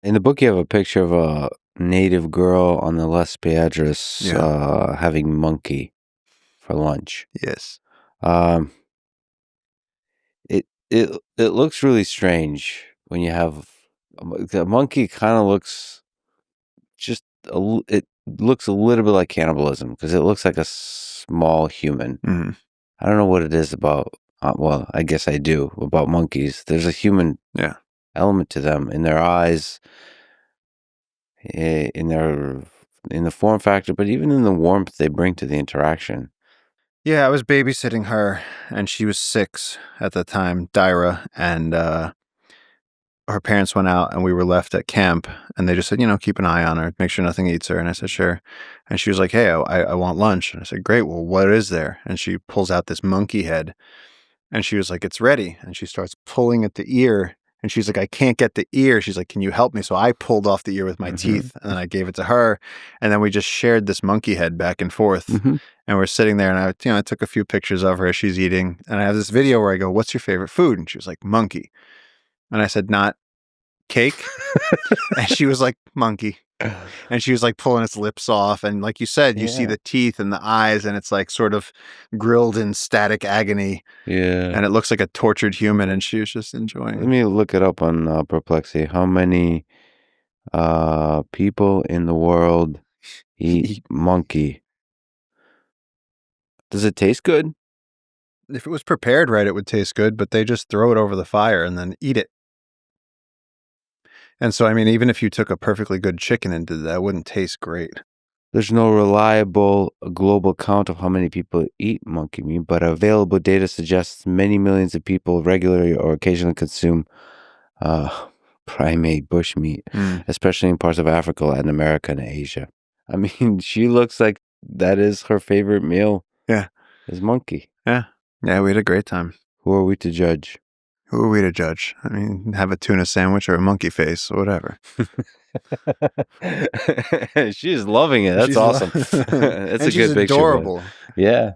In the book, you have a picture of a native girl on the Las Piedras having monkey for lunch. Yes. Um, it looks really strange when you have the monkey. Kind of looks it looks a little bit like cannibalism because it looks like a small human. Mm-hmm. I don't know what it is about. Well, I guess I do about monkeys. There's a human element to them in their eyes, in the form factor, but even in the warmth they bring to the interaction. Yeah, I was babysitting her, and she was 6 at the time, Dyra, and her parents went out, and we were left at camp, and they just said, keep an eye on her, make sure nothing eats her. And I said, sure. And she was like, hey, I want lunch. And I said, great. Well, what is there? And she pulls out this monkey head, and she was like, it's ready. And she starts pulling at the ear, and she's like, I can't get the ear. She's like, can you help me? So I pulled off the ear with my teeth, and then I gave it to her, and then we just shared this monkey head back and forth. And we're sitting there, and I took a few pictures of her as she's eating, and I have this video where I go, what's your favorite food? And she was like, monkey. And I said, not cake. And she was like, monkey. And she was like pulling its lips off, and like you said, you see the teeth and the eyes, and it's like sort of grilled in static agony. And it looks like a tortured human, and she was just enjoying. Let me look it up on Perplexity. How many people in the world eat monkey? Does it taste good? If it was prepared right, it would taste good, but they just throw it over the fire and then eat it. And so, I mean, even if you took a perfectly good chicken and did that, it wouldn't taste great. There's no reliable global count of how many people eat monkey meat, but available data suggests many millions of people regularly or occasionally consume primate bushmeat, especially in parts of Africa, Latin America, and Asia. I mean, she looks like that is her favorite meal. Yeah. Is monkey. Yeah. Yeah, we had a great time. Who are we to judge? Who are we to judge? I mean, have a tuna sandwich or a monkey face or whatever. She's loving it. That's awesome. That's a good picture. Adorable. Yeah.